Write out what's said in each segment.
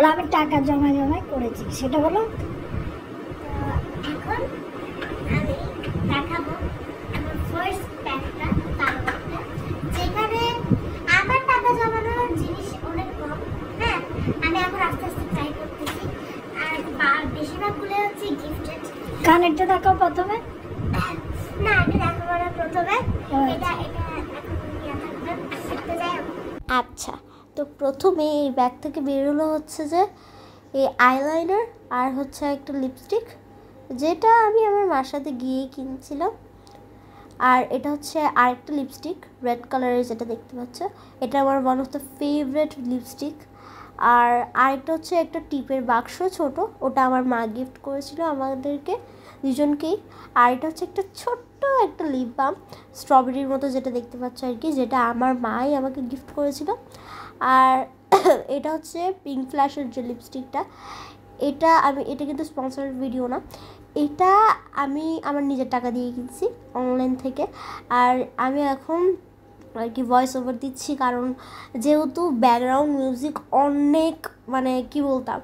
যেগুলো আমি টাকা জমায় করেছি সেটা বলো। এখন আমি দেখাবো আমার ফার্স্ট প্যাকটা, তারপরে যেখানে আমার টাকা জমানোর জিনিস অনেক কম। হ্যাঁ, আমি এখন আস্তে আস্তে ট্রাই করতেছি। আর বেশিরভাগগুলো হচ্ছে গিফটেড। কানেরটা দেখাও প্রথমে। না, আমি দেখাবো না প্রথমে। এটা আচ্ছা, তো প্রথমে এই ব্যাগ থেকে বেরোলো হচ্ছে যে এই আইলাইনার আর হচ্ছে একটা লিপস্টিক, যেটা আমি আমার মার সাথে গিয়েই কিনছিলাম। আর এটা হচ্ছে আরেকটা লিপস্টিক রেড কালারের, যেটা দেখতে পাচ্ছ, এটা আমার one of the favourite lipstick. আর আরেকটা হচ্ছে একটা টিপের বাক্স ছোট, ওটা আমার মা গিফট করেছিল আমাদেরকে দুজনকেই। আর এটা হচ্ছে একটা ছোট্ট একটা লিপ বাম স্ট্রবেরির মতো, যেটা দেখতে পাচ্ছ আর কি, যেটা আমার মাই আমাকে গিফট করেছিল। আর এটা হচ্ছে পিঙ্ক ফ্ল্যাশের যে লিপস্টিকটা, এটা কিন্তু স্পন্সর ভিডিও না, এটা আমি আমার নিজের টাকা দিয়ে কিনছি অনলাইন থেকে। আর আমি এখন আর কি ভয়েস ওভার দিচ্ছি, কারণ যেহেতু ব্যাকগ্রাউন্ড মিউজিক অনেক মানে কি বলতাম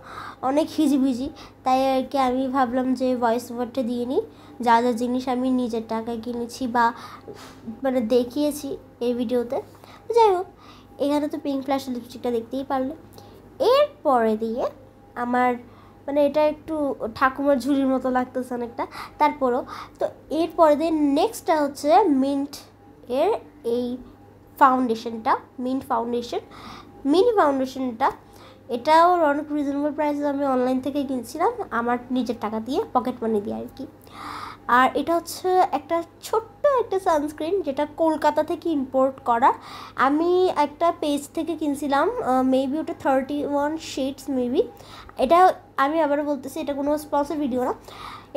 অনেক হিজিবিজি, তাই আর কি আমি ভাবলাম যে ভয়েস ওভারটা দিয়ে নিই। যা যা জিনিস আমি নিজের টাকায় কিনেছি বা মানে দেখিয়েছি এই ভিডিওতে। যাই হোক, এখানে তো পিঙ্ক ফ্ল্যাশ লিপস্টিকটা দেখতেই পারলে। এরপরে দিয়ে আমার মানে এটা একটু ঠাকুমার ঝুলির মতো লাগতেছে অনেকটা, তারপরও তো এরপরে দিয়ে নেক্সটটা হচ্ছে মিন্ট এর এই ফাউন্ডেশনটা, মিনি ফাউন্ডেশনটা। এটাও অনেক রিজনেবল প্রাইসে আমি অনলাইন থেকে কিনছিলাম আমার নিজের টাকা দিয়ে, পকেট মানি দিয়ে আর কি। আর এটা হচ্ছে একটা ছোট্ট একটা সানস্ক্রিন, যেটা কলকাতা থেকে ইম্পোর্ট করা। আমি একটা পেজ থেকে কিনছিলাম, মেবি ওটা 31 শেডস মেবি। এটা আমি আবারও বলতেছি, এটা কোনো স্পন্সর ভিডিও না,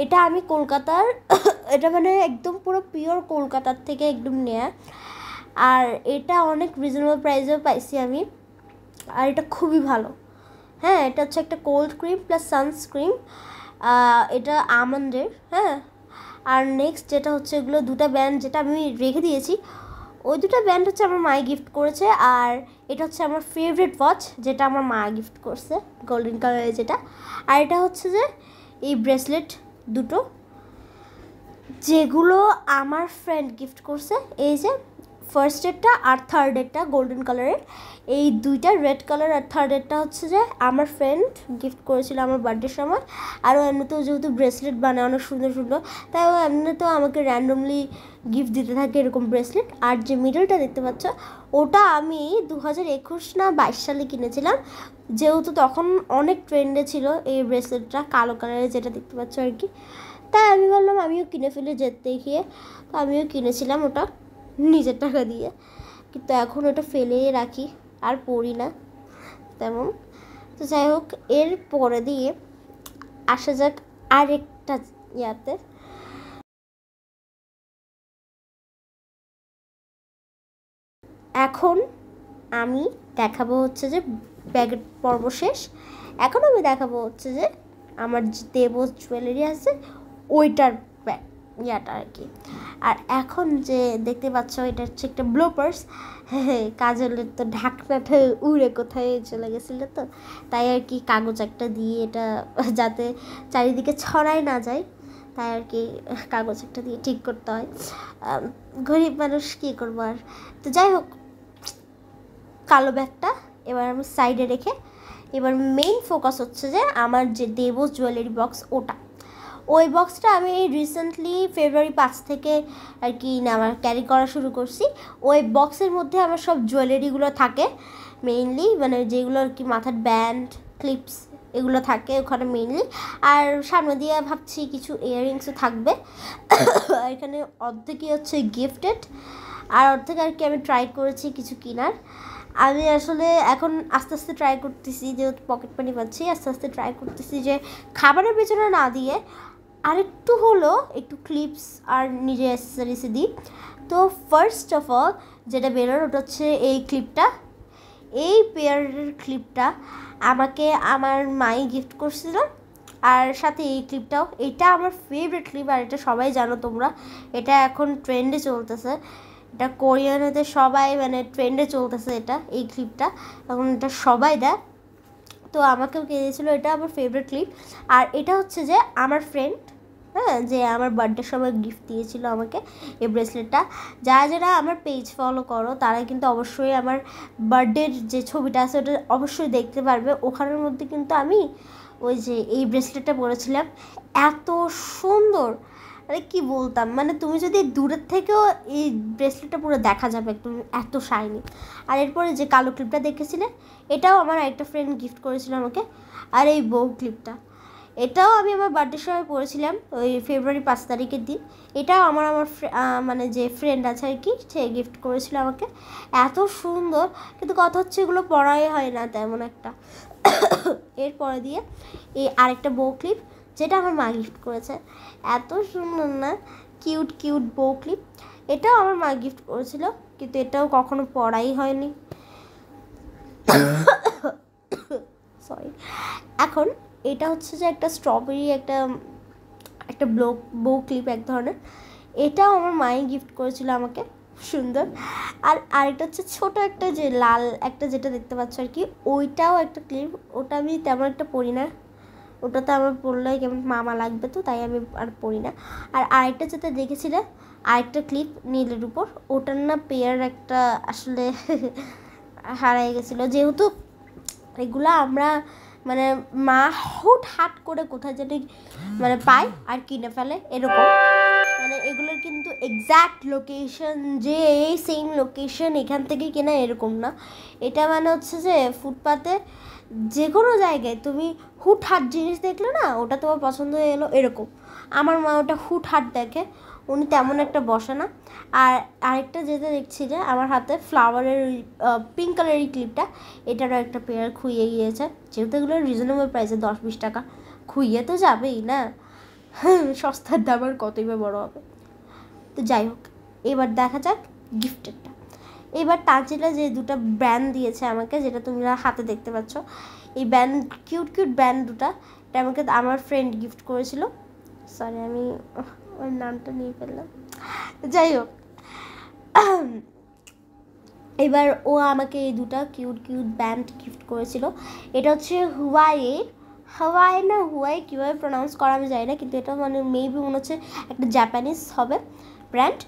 এটা আমি কলকাতার এটা মানে একদম পুরো পিওর কলকাতার থেকে একদম নেয়া। আর এটা অনেক রিজনেবল প্রাইসেও পাইছি আমি, আর এটা খুবই ভালো। হ্যাঁ, এটা হচ্ছে একটা কোল্ড ক্রিম প্লাস সানস্ক্রিন, এটা আমন্ডের। হ্যাঁ, আর নেক্সট যেটা হচ্ছে, এগুলো দুটা ব্যান্ড যেটা আমি রেখে দিয়েছি, ওই দুটো ব্যান্ড হচ্ছে আমার মাই গিফট করেছে। আর এটা হচ্ছে আমার ফেভারিট ওয়াচ, যেটা আমার মা গিফট করছে গোল্ডেন কালারের যেটা। আর এটা হচ্ছে যে এই ব্রেসলেট দুটো, যেগুলো আমার ফ্রেন্ড গিফট করছে। এই যে ফার্স্ট এরটা আর থার্ড এরটা গোল্ডেন কালারের, এই দুইটা রেড কালার, আর থার্ড এরটা হচ্ছে যে আমার ফ্রেন্ড গিফট করেছিল আমার বার্থডের সময়। আর এমনিতেও যেহেতু ব্রেসলেট বানায় অনেক সুন্দর সুন্দর, তাই ও এমনিতেও আমাকে র্যান্ডমলি গিফট দিতে থাকে এরকম ব্রেসলেট। আর যে মিডলটা দেখতে পাচ্ছ, ওটা আমি 2021 না 22 সালে কিনেছিলাম, যেহেতু তখন অনেক ট্রেন্ডে ছিল এই ব্রেসলেটটা, কালো কালারের যেটা দেখতে পাচ্ছ আর কি। তাই আমি ভাবলাম আমিও কিনে ফেলে যেতে দেখিয়ে, তো আমিও কিনেছিলাম ওটা নিজের টাকা দিয়ে। কিন্তু এখন ওটা ফেলেই রাখি, আর পড়ি না তেমন। তো যাই হোক, এর পরে দিয়ে আসা যাক আরেকটা ইয়াতে। এখন আমি দেখাবো হচ্ছে যে ব্যাগের পর্ব শেষ, এখন আমি দেখাবো হচ্ছে যে আমার যে দেবস জুয়েলারি আছে ওইটার ব্যাগ ইয়াটা আর কি। আর এখন যে দেখতে পাচ্ছ, এটা হচ্ছে একটা ব্লোপার্স। হ্যাঁ, কাজলের তো ঢাকনাটা উড়ে কোথায় চলে গেছিলো, তো তাই আর কি কাগজ একটা দিয়ে এটা যাতে চারিদিকে ছড়াই না যায়, তাই আর কি কাগজ একটা দিয়ে ঠিক করতে হয়। গরিব মানুষ কী করবো আর। তো যাই হোক, কালো ব্যাগটা এবার আমি সাইডে রেখে এবার মেইন ফোকাস হচ্ছে যে আমার যে দেবস জুয়েলারি বক্স, ওই বক্সটা আমি রিসেন্টলি ফেব্রুয়ারি 5 থেকে আর কি আমার ক্যারি করা শুরু করছি। ওই বক্সের মধ্যে আমার সব জুয়েলারিগুলো থাকে মেইনলি, মানে যেগুলো আর কি মাথার ব্যান্ড, ক্লিপস, এগুলো থাকে ওখানে মেইনলি। আর সামনে দিয়ে ভাবছি কিছু ইয়াররিংসও থাকবে। এখানে অর্ধেকই হচ্ছে গিফটেড, আর অর্ধেক আর কি আমি ট্রাই করেছি কিছু কেনার। আমি আসলে এখন আস্তে আস্তে ট্রাই করতেছি, যেহেতু পকেট মানি পাচ্ছি, আস্তে আস্তে ট্রাই করতেছি যে খাবারের পেছনে না দিয়ে আরেকটু হলো একটু ক্লিপস আর নিজের অ্যাক্সেসরিজে দিই। তো ফার্স্ট অফ অল যেটা বেরোর, ওটা হচ্ছে এই ক্লিপটা। এই পেয়ারের ক্লিপটা আমাকে আমার মাই গিফট করছিল, আর সাথে এই ক্লিপটাও, এটা আমার ফেভারিট ক্লিপ। আর এটা সবাই জানো তোমরা, এটা এখন ট্রেন্ডে চলতেছে, এটা কোরিয়ানেতে সবাই মানে ট্রেন্ডে চলতেছে এটা, এই ক্লিপটা এখন এটা সবাই দেয়। তো আমাকেও কিনেছিল। এটা আমার ফেভারিট ক্লিপ। আর এটা হচ্ছে যে আমার ফ্রেন্ড, হ্যাঁ, যে আমার বার্থডের সময় গিফট দিয়েছিল আমাকে এই ব্রেসলেটটা। যারা যারা আমার পেজ ফলো করো তারা কিন্তু অবশ্যই আমার বার্থডের যে ছবিটা আছে ওটা অবশ্যই দেখতে পারবে। ওখানের মধ্যে কিন্তু আমি ওই যে এই ব্রেসলেটটা পরেছিলাম, এত সুন্দর, আরে কি বলতাম, মানে তুমি যদি দূরের থেকেও এই ব্রেসলেটটা পুরো দেখা যাবে একদম, এত শাইনি। আর এরপরে যে কালো ক্লিপটা দেখেছিলে এটাও আমার একটা ফ্রেন্ড গিফট করেছিল আমাকে। আর এই বউ ক্লিপটা, এটাও আমি আমার বার্থডের সময় পরেছিলাম ওই ফেব্রুয়ারি 5 তারিখের দিন। এটাও আমার মানে যে ফ্রেন্ড আছে আর কি, সে গিফট করেছিল আমাকে। এত সুন্দর, কিন্তু কথা হচ্ছে এগুলো পরাই হয় না তেমন একটা। এরপরে দিয়ে এই আরেকটা বউ ক্লিপ, যেটা আমার মা গিফট করেছে। এত সুন্দর না, কিউট কিউট বউ ক্লিপ। এটাও আমার মা গিফট করেছিল, কিন্তু এটাও কখনো পরাই হয়নি। সরি। এখন এটা হচ্ছে যে একটা স্ট্রবেরি একটা একটা বউ ক্লিপ এক ধরনের। এটাও আমার মাই গিফট করেছিল আমাকে, সুন্দর। আর আরেকটা হচ্ছে ছোট একটা যে লাল একটা যেটা দেখতে পাচ্ছ আর কি, ওইটাও একটা ক্লিপ। ওটা আমি তেমন একটা পরি না, ওটাতে আমার পরলে কেমন মামা লাগবে, তো তাই আমি আর পরি না। আর আরেকটা যেটা দেখেছিলে আরেকটা ক্লিপ নীলের উপর, ওটার না পেয়ার একটা আসলে হারাই গেছিলো, যেহেতু এগুলো আমরা মানে মা হুটহাট করে কোথায় যেন মানে পাই আর কিনে ফেলে এরকম। মানে এগুলোর কিন্তু এক্স্যাক্ট লোকেশন যে এই সেম লোকেশন এখান থেকে কেনা এরকম না। এটা মানে হচ্ছে যে ফুটপাতে যে কোনো জায়গায় তুমি হুটহাট জিনিস দেখলে না, ওটা তোমার পছন্দ হয়ে এলো এরকম। আমার মা ওটা হুটহাট দেখে, উনি তেমন একটা বসে না। আর আরেকটা যেটা দেখছি যে আমার হাতে ফ্লাওয়ারের ওই পিঙ্ক কালারের ক্লিপটা, এটারও একটা পেয়ার খুইয়ে গিয়েছে। যেহেতু এগুলো রিজনেবল প্রাইসে 10-20 টাকা, খুইয়ে তো যাবেই না, সস্তার দাম আর কতই বা বড়ো হবে। তো যাই হোক, এবার দেখা যাক গিফটেরটা। এবার তানজিলা যে দুটো ব্যান্ড দিয়েছে আমাকে, যেটা তোমরা হাতে দেখতে পাচ্ছ, এই ব্যান্ড কিউট কিউট ব্যান্ড দুটা, এটা আমাকে আমার ফ্রেন্ড গিফট করেছিল। সরি আমি ওর নামটা নিয়ে ফেললাম। যাই হোক, এবার ও আমাকে এই দুটো কিউট কিউট ব্যান্ড গিফট করেছিল। এটা হচ্ছে হাওয়াই না হুয়াই কীভাবে প্রোনাউন্স করা আমি জানি না, কিন্তু এটা মানে মেবি মনে হচ্ছে একটা জাপানিজ হবে ব্র্যান্ড,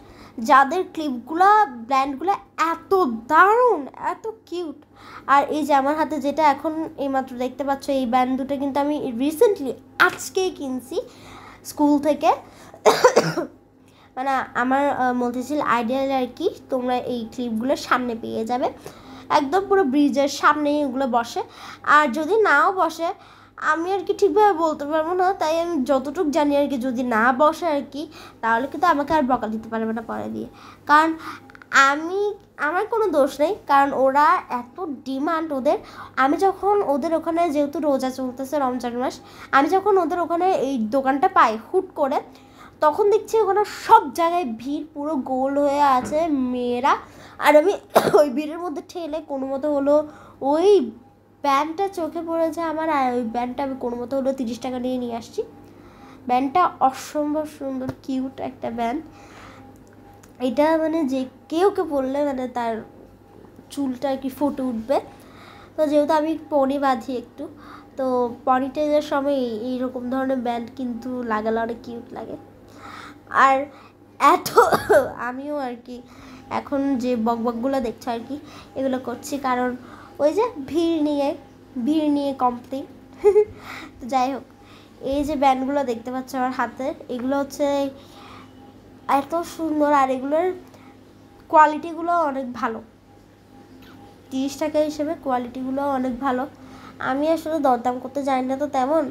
যাদের ক্লিপগুলো ব্র্যান্ডগুলো এত দারুণ, এত কিউট। আর এই যে আমার হাতে যেটা এখন এইমাত্র দেখতে পাচ্ছ, এই ব্যান্ড দুটো কিন্তু আমি রিসেন্টলি আজকেই কিনছি স্কুল থেকে। মানে আমার মতিঝিল আইডিয়াল আর কি, তোমরা এই ক্লিপগুলোর সামনে পেয়ে যাবে, একদম পুরো ব্রিজের সামনেই এগুলো বসে। আর যদি নাও বসে আমি আর কি ঠিকভাবে বলতে পারবো না, তাই আমি যতটুকু জানি আর কি, যদি না বসে আর কি তাহলে কিন্তু আমাকে আর বকা দিতে পারবে না পরে দিয়ে। কারণ আমার কোনো দোষ নেই, কারণ ওরা এত ডিমান্ড ওদের। আমি যখন ওদের ওখানে, যেহেতু রোজা চলতেছে রমজান মাস, আমি যখন ওদের ওখানে এই দোকানটা পাই হুট করে, তখন দেখছি ওখানে সব জায়গায় ভিড় পুরো গোল হয়ে আছে মেয়েরা। আর আমি ওই ভিড়ের মধ্যে ঠেলে কোনো মতো হলো ওই ব্যান্ডটা চোখে পড়েছে আমার, আর ওই ব্যান্ডটা আমি কোনো মতো হলো 30 টাকা নিয়ে আসছি। ব্যান্ডটা অসম্ভব সুন্দর কিউট একটা ব্যান্ড। এটা মানে যে কেউ পরলে মানে তার চুলটা আর কি ফুটে উঠবে। তো যেহেতু আমি পনি বাঁধি একটু, তো পনিটেজের সময় এইরকম ধরনের ব্যান্ড কিন্তু লাগালে অনেক কিউট লাগে। আর এত আমিও আর কি এখন যে বকবকগুলো দেখছো আর কি এগুলো করছি, কারণ ওই যে ভিড় নিয়ে কমপ্লেন। তো যাই হোক, এই যে ব্যান্ডগুলো দেখতে পাচ্ছ আমার হাতের, এগুলো হচ্ছে এত সুন্দর, আর এগুলোর কোয়ালিটিগুলো অনেক ভালো, 30 টাকা হিসেবে কোয়ালিটিগুলো অনেক ভালো। আমি আসলে দরদাম করতে জানি না তো তেমন,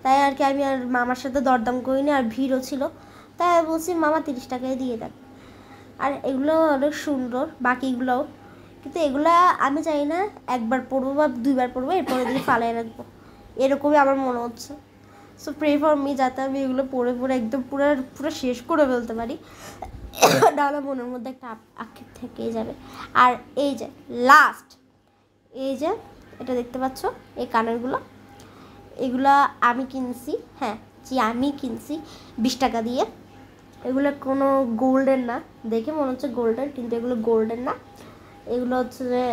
তাই আর কি আমি আর মামার সাথে দরদাম করিনি, আর ভিড়ও ছিল, তাই বলছি মামা 30 টাকায় দিয়ে দেন। আর এগুলো অনেক সুন্দর বাকিগুলোও, কিন্তু এগুলা আমি জানি না একবার পরবো বা 2বার পরবো, এরপরে দিয়ে ফালাই রাখবো, এরকমই আমার মনে হচ্ছে। সো প্রে ফর মি, যাতে আমি এগুলো পরে একদম পুরো শেষ করে ফেলতে পারি, নাহলে মনের মধ্যে একটা আক্ষেপ থেকেই যাবে। আর এই যে লাস্ট, এই যে এটা দেখতে পাচ্ছ এই কানেরগুলো, এগুলা আমি কিনছি, হ্যাঁ আমি কিনছি 20 টাকা দিয়ে। এগুলো কোনো গোল্ডের না, দেখে মনে হচ্ছে গোল্ডের, কিন্তু এগুলো গোল্ডের না, এগুলো হচ্ছে যে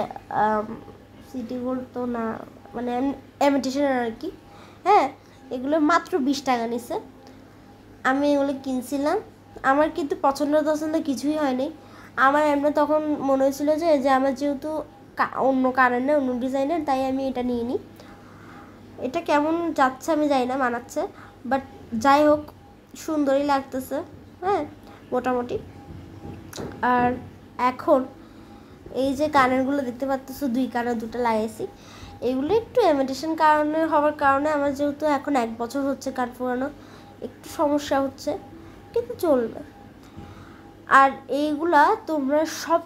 সিটি গোল্ড তো না, মানে ইমিটেশনের আর কি। হ্যাঁ, এগুলো মাত্র 20 টাকা নিছে। আমি এগুলো কিনছিলাম, আমার কিন্তু পছন্দ কিছুই হয়নি। আমার এমনি তখন মনে হয়েছিল যে আমার যেহেতু অন্য কালার অন্য ডিজাইনের, তাই আমি এটা নিয়ে নিই। এটা কেমন যাচ্ছে আমি জানি না, মানাচ্ছে, বাট যাই হোক সুন্দরই লাগতেছে। হ্যাঁ, মোটামুটি। আর এখন এই যে কানেরগুলো দেখতে পাচ্ছ, 2 কানে 2টা লাগাইছি। এগুলো একটু ইমিটেশন কারণে হওয়ার কারণে আমার যেহেতু এখন 1 বছর হচ্ছে কান পুরানো, একটু সমস্যা হচ্ছে, কিন্তু চলবে। আর এইগুলা তোমরা সব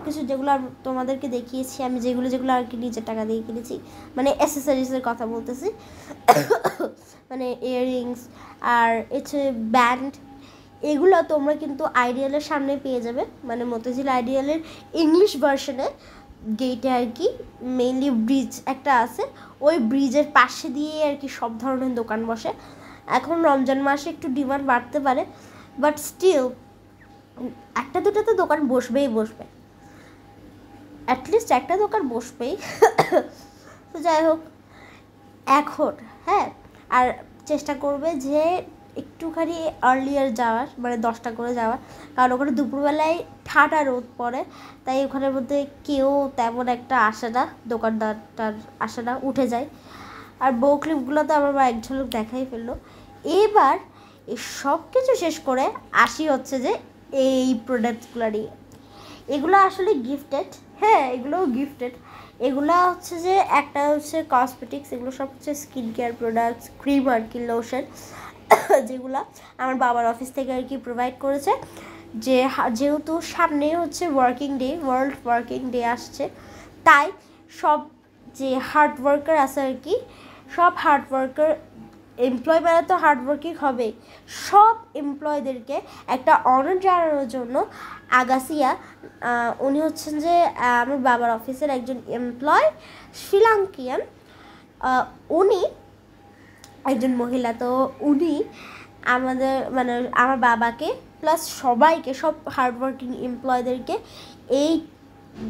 কিছু যেগুলো তোমাদেরকে দেখিয়েছি আমি, যেগুলো আর কি নিজের টাকা দিয়ে কিনেছি, মানে অ্যাসেসরিজের কথা বলতেছি, মানে ইয়াররিংস আর হচ্ছে ব্যান্ড, এগুলো তোমরা কিন্তু আইডিয়ালের সামনে পেয়ে যাবে, মানে মতিঝিল আইডিয়ালের ইংলিশ ভার্সনে গেটে আর কি। মেইনলি ব্রিজ একটা আছে, ওই ব্রিজের পাশে দিয়ে আর কি সব ধরনের দোকান বসে। এখন রমজান মাসে একটু ডিমান্ড বাড়তে পারে, বাট স্টিল একটা দুটো তো দোকান বসবে, অ্যাটলিস্ট একটা দোকান বসবেই। তো যাই হোক, এখন হ্যাঁ, আর চেষ্টা করবে যে একটুখানি আর্লিয়ার যাওয়ার, মানে 10টা করে যাওয়ার, কারণ ওখানে দুপুরবেলায় ঠাটা রোদ পড়ে, তাই ওখানের মধ্যে কেউ তেমন একটা আসে না, দোকানদারটার আসে না, উঠে যায়। আর বউ ক্লিপগুলো তো আমার এক ঝলক দেখাই ফেললো। এবার এই সব কিছু শেষ করে আসি হচ্ছে যে এই প্রোডাক্টসগুলো নিয়ে। এগুলো আসলে গিফটেড, হ্যাঁ এগুলোও গিফটেড। এগুলো হচ্ছে যে একটা হচ্ছে কসমেটিক্স, এগুলো সব হচ্ছে স্কিন কেয়ার প্রোডাক্টস, ক্রিম আর কি, লোশন, যেগুলো আমার বাবার অফিস থেকে আর কি প্রোভাইড করেছে। যেহেতু সামনে হচ্ছে ওয়ার্ল্ড ওয়ার্কিং ডে আসছে, তাই সব যে হার্ড ওয়ার্কার আছে আর কি, সব হার্ড ওয়ার্কার এমপ্লয় বেলা তো হার্ডওয়ার্কিং হবেই, সব এমপ্লয়দেরকে একটা অনার জানানোর জন্য আগাসিয়া, উনি হচ্ছেন যে আমার বাবার অফিসের একজন এমপ্লয়, শ্রীলঙ্কিয়ান, উনি একজন মহিলা। তো উনি আমাদের মানে আমার বাবাকে প্লাস সবাইকে, সব হার্ডওয়ার্কিং এমপ্লয়দেরকে এই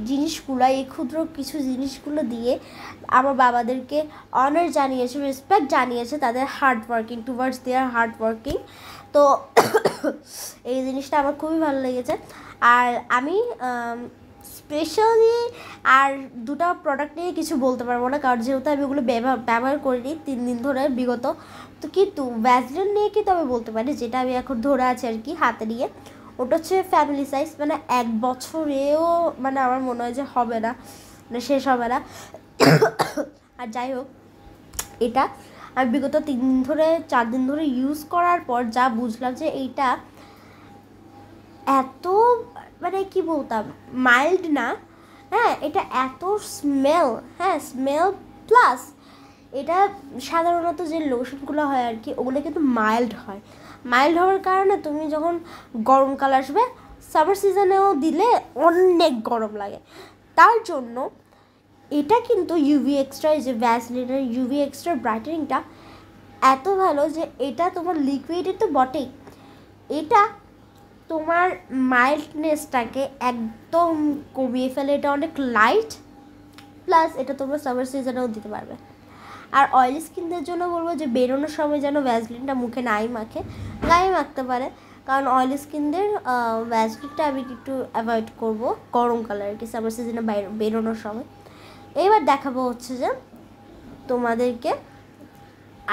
জিনিসগুলো, এই ক্ষুদ্র কিছু জিনিসগুলো দিয়ে আমার বাবাদেরকে অনার জানিয়েছে, রেসপেক্ট জানিয়েছে তাদের হার্ডওয়ার্কিং, টুয়ার্ডস দেয়ার হার্ডওয়ার্কিং। তো এই জিনিসটা আমার খুবই ভালো লেগেছে। আর আমি স্পেশালি আর 2টা প্রোডাক্ট নিয়ে কিছু বলতে পারবো না, কারণ যেহেতু আমি ওগুলো ব্যবহার করিনি 3 দিন ধরে বিগত। তো কিন্তু ভ্যাসলিন নিয়ে কিন্তু আমি বলতে পারি, যেটা আমি এখন ধরে আছি আর কি হাতে নিয়ে, ওটা হচ্ছে ফ্যামিলি সাইজ, মানে 1 বছরেও মানে আমার মনে হয় যে হবে না, মানে শেষ হবে না। আর যাই হোক, এটা আমি বিগত 4 দিন ধরে ইউজ করার পর যা বুঝলাম যে এইটা এত মানে কি বলতাম, মাইল্ড না, হ্যাঁ এটা এত স্মেল প্লাস এটা সাধারণত যে লোশনগুলো হয় আর কি, ওগুলো কিন্তু মাইল্ড হওয়ার কারণে তুমি যখন গরমকাল আসবে, সামার সিজনেও দিলে অনেক গরম লাগে। তার জন্য এটা কিন্তু ইউভি এক্সট্রা, এই যে ভ্যাসলিনের ইউভি এক্সট্রা ব্রাইটেনিংটা এত ভালো যে এটা তোমার লিকুইডের তো বটেই, এটা তোমার মাইল্ডনেসটাকে একদম কমিয়ে ফেলে। এটা অনেক লাইট, প্লাস এটা তোমরা সামার সিজনেও দিতে পারবে। আর অয়েলি স্কিনদের জন্য বলবো যে বেরোনোর সময় যেন ভ্যাসলিনটা মুখে নাই মাখে, গায়ে মাখতে পারে, কারণ অয়েলি স্কিনদের ভ্যাসলিনটা আমি একটু অ্যাভয়েড করবো গরমকালে আর কি, সামার সিজনে বেরোনোর সময়। এবার দেখাবো হচ্ছে যে তোমাদেরকে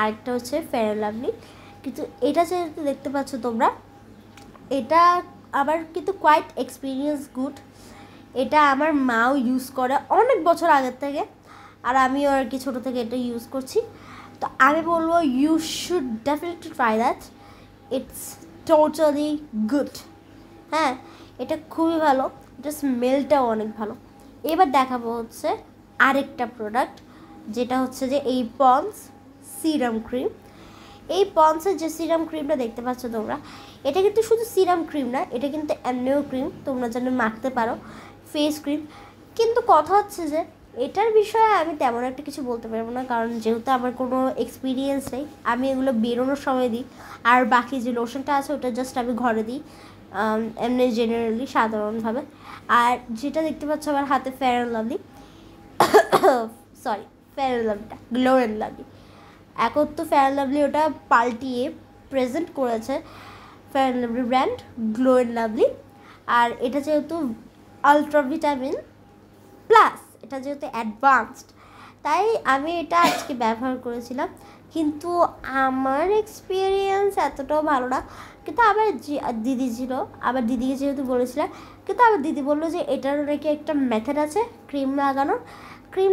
আরেকটা হচ্ছে ফেয়ার অ্যান্ড লাভলি, কিন্তু এটা যেহেতু দেখতে পাচ্ছ তোমরা, এটা আবার কিন্তু কোয়াইট এক্সপিরিয়েন্স গুড। এটা আমার মাও ইউজ করে অনেক বছর আগের থেকে, আর আমিও আর কি ছোটো থেকে এটা ইউজ করছি। তো আমি বলবো you should definitely try that, it's totally good. হ্যাঁ, এটা খুবই ভালো, এটা স্মেলটাও অনেক ভালো। এবার দেখাবো হচ্ছে আরেকটা প্রোডাক্ট, যেটা হচ্ছে যে এই পন্ডস সিরাম ক্রিম। এই পন্ডসের যে সিরাম ক্রিমটা দেখতে পাচ্ছ তোমরা, এটা কিন্তু শুধু সিরাম ক্রিম না, এটা কিন্তু এমনিও ক্রিম, তোমরা যেন মাখতে পারো, ফেস ক্রিম। কিন্তু কথা হচ্ছে যে এটার বিষয়ে আমি তেমন একটা কিছু বলতে পারবো না, কারণ যেহেতু আমার কোনো এক্সপিরিয়েন্স নেই, আমি এগুলো বেরোনোর সময় দিই, আর বাকি যে লোশনটা আছে ওটা জাস্ট আমি ঘরে দিই এমনি জেনারেলি যেটা দেখতে পাচ্ছ আমার হাতে fair and lovely fair and লাভলিটা, গ্লো অ্যান্ড লাভলি। এখন তো ফেয়ার অ্যান্ড লাভলি ওটা পাল্টিয়ে প্রেজেন্ট করেছে fair and lovely brand glow and lovely. আর এটা যেহেতু আলট্রা ভিটামিন প্লাস, এটা যেহেতু অ্যাডভান্সড, তাই আমি এটা আজকে ব্যবহার করেছিলাম। কিন্তু আমার এক্সপিরিয়েন্স এতটাও ভালো না। কিন্তু আমার দিদি ছিল, আমার দিদিকে যেহেতু বলেছিলাম, কিন্তু আমার দিদি বললো যে এটারও নাকি একটা মেথড আছে ক্রিম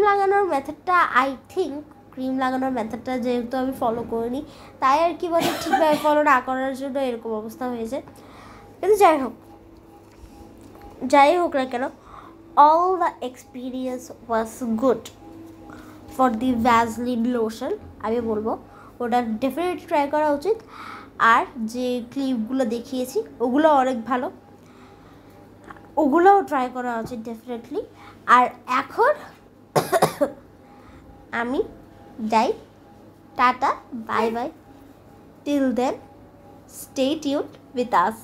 লাগানোর মেথডটা, আই থিঙ্ক ক্রিম লাগানোর মেথডটা যেহেতু আমি ফলো করিনি, তাই আর কি বলে ঠিকভাবে ফলো না করার জন্য এরকম অবস্থা হয়েছে। কিন্তু যাই হোক না কেন, all the experience was good for the Vaseline lotion। আমি বলবো ওটা ডেফিনেটলি ট্রাই করা উচিত। আর যে ক্লিপগুলো দেখিয়েছি ওগুলো অনেক ভালো, ওগুলোও ট্রাই করা উচিত ডেফিনেটলি। আর এখন আমি যাই, tata, bye bye, till then stay tuned with us.